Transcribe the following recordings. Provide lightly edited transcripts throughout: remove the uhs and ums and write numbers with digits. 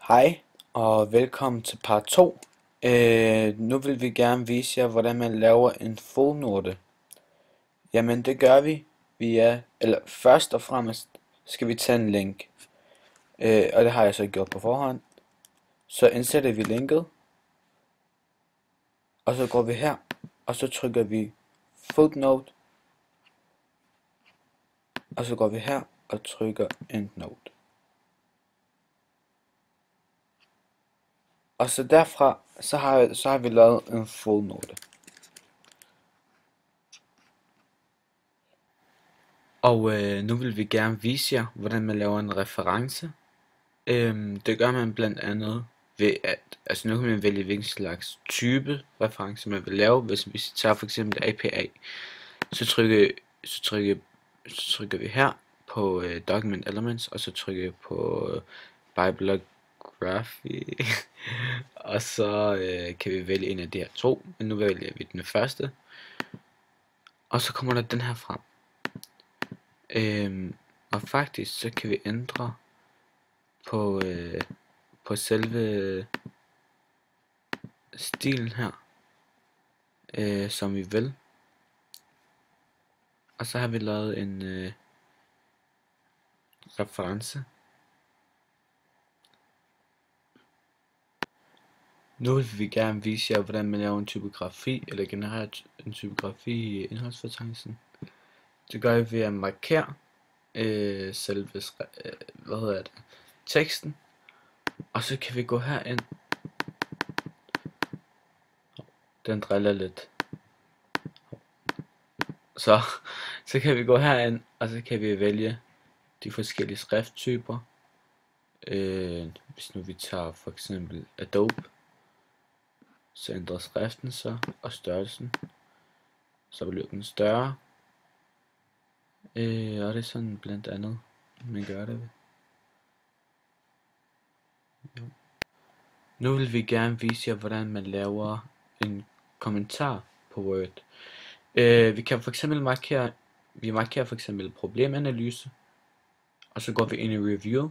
Hej og velkommen til part 2. Nu vil vi gerne vise jer, hvordan man laver en fodnote. Jamen det gør vi først og fremmest skal vi tage en link. Og det har jeg så gjort på forhånd. Så indsætter vi linket. Og så går vi her, og så trykker vi footnote. Og så går vi her og trykker endnote. Og så derfra, så har vi lavet en fodnote. Og nu vil vi gerne vise jer, hvordan man laver en reference. Det gør man blandt andet ved at, nu kan man vælge hvilken slags type reference man vil lave. Hvis vi tager for eksempel APA, så trykker vi her på Document Elements, og så trykker vi på Bibliography, og så kan vi vælge en af de her to, men nu vælger vi den første, og så kommer der den her frem. Og faktisk så kan vi ændre på selve stilen her, som vi vil. Og så har vi lavet en reference. Nu vil vi gerne vise jer, hvordan man laver en typografi, eller generelt en typografi i indholdsfortegnelsen. Det gør vi ved at markere selve teksten, og så kan vi gå herind. Den driller lidt. Så kan vi gå herind, og så kan vi vælge de forskellige skrifttyper. Hvis nu vi tager for eksempel Adobe, så ændrer skriften sig og størrelsen, så bliver den større. Og det er sådan blandt andet man gør det ved. Jo. Nu vil vi gerne vise jer, hvordan man laver en kommentar på Word. Vi kan for eksempel markerer for eksempel problemanalyse, og så går vi ind i review,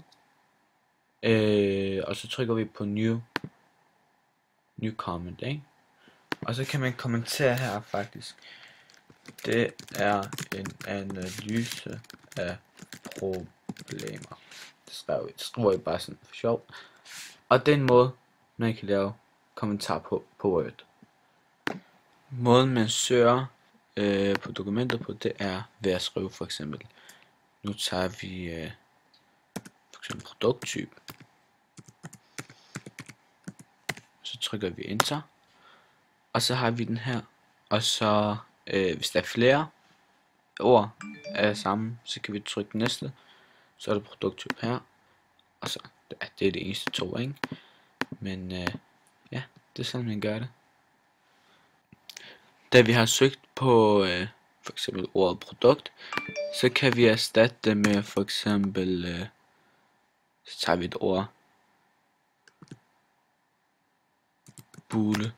og så trykker vi på new comment, ikke? Og så kan man kommentere her faktisk. Det er en analyse af problemer. Det skriver jeg bare sådan for sjov. Og den måde man kan lave kommentar på Word. Måden man søger på dokumenter på, det er ved at skrive for eksempel. Nu tager vi for eksempel produkttype. Så trykker vi enter. Og så har vi den her. Og så hvis der er flere ord af samme, så kan vi trykke næste. Så er der produkttype her. Og så det er det eneste to, ikke? Men ja, det er sådan man gør det. Da vi har søgt på for eksempel ordet produkt, så kan vi erstatte det med for eksempel så tager vi et ord bule,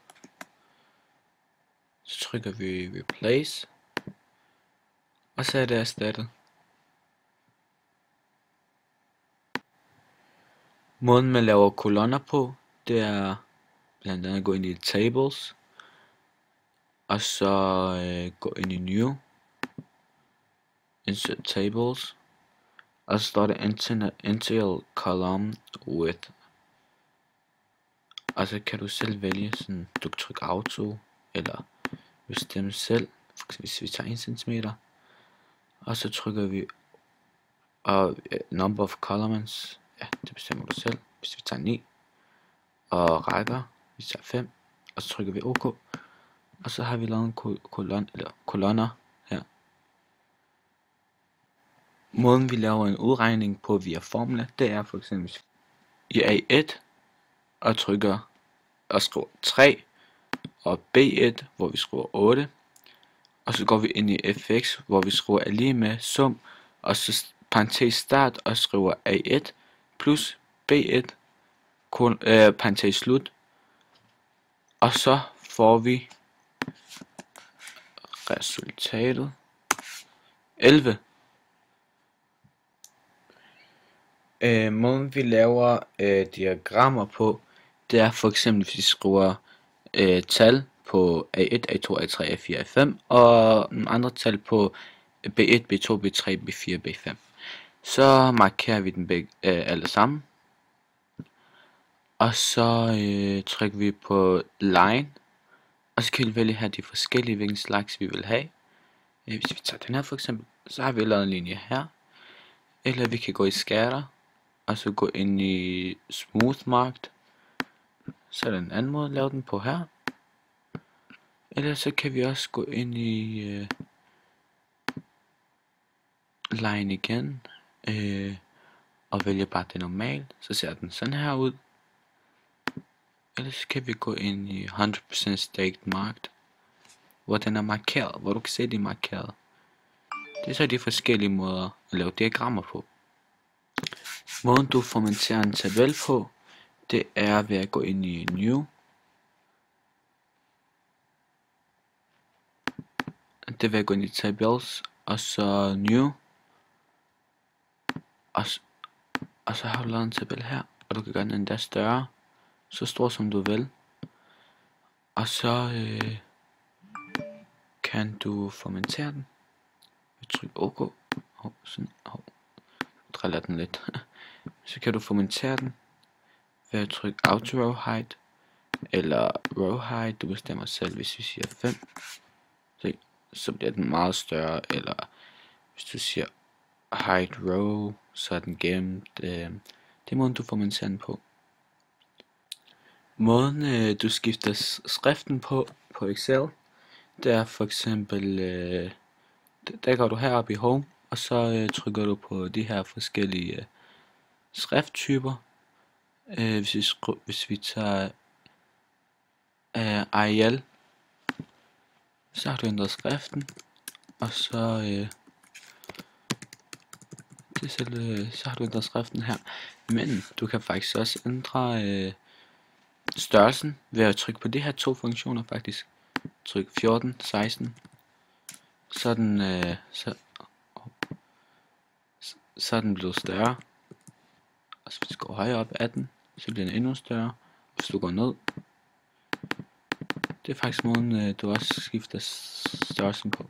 så trykker vi replace, og så er det erstattet. Måden man laver kolonner på, det er blandt andet at gå ind i tables, og så gå ind i new, insert tables, og så står der initial column with. Og så kan du selv vælge, sådan, du kan trykke auto, eller bestemme selv, hvis vi tager 1 cm, og så trykker vi number of columns, ja, det bestemmer du selv, hvis vi tager 9, og rækker, vi tager 5, og så trykker vi OK, og så har vi lavet en kolonner her. Måden vi laver en udregning på via formler, det er for eksempel i A1, og trykker og skriver 3, og B1, hvor vi skriver 8, og så går vi ind i fx, hvor vi skriver er lige med sum, og så parentes start, og skriver A1 plus B1 parentes slut, og så får vi resultatet 11. Måden vi laver diagrammer på, det er for eksempel, hvis vi skriver tal på A1, A2, A3, A4, A5, og nogle andre tal på B1, B2, B3, B4, B5. Så markerer vi dem begge alle sammen, og så trykker vi på line, og så kan vi vælge her de forskellige hvilken slags vi vil have. Hvis vi tager den her for eksempel, så har vi lavet en linje her, eller vi kan gå i scatter, og så gå ind i smooth marked, så er der en anden måde at lave den på her. Eller så kan vi også gå ind i line igen, og vælge bare det normale, så ser den sådan her ud. Eller så kan vi gå ind i 100% staked marked, hvor den er markeret, hvor du kan se, de er markeret. Det er så de forskellige måder at lave diagrammer på. Måden du formaterer en tabel på, det er ved at gå ind i new. Det er ved at gå ind i tables, og så new. Og så har du lavet en tabel her, og du kan gøre den endda større, så stor som du vil. Og så kan du formatere den. Jeg trykker OK. Driller den lidt. Så kan du formatere den ved at trykke auto row height eller row height. Du bestemmer selv. Hvis vi siger 5, så bliver den meget større. Eller hvis du siger height row, så er den gemt. Det er måden du formaterer den på. Måden du skifter skriften på Excel, det er for eksempel, der går du heroppe i home, og så trykker du på de her forskellige skrifttyper. Hvis vi tager Arial, så har du ændret skriften, og så så har du ændret skriften her. Men du kan faktisk også ændre størrelsen ved at trykke på de her to funktioner faktisk. Tryk 14, 16, så er den blevet større. Og så hvis du går højere op 18, så bliver den endnu større. Hvis du går ned, det er faktisk måden du også skifter størrelsen på.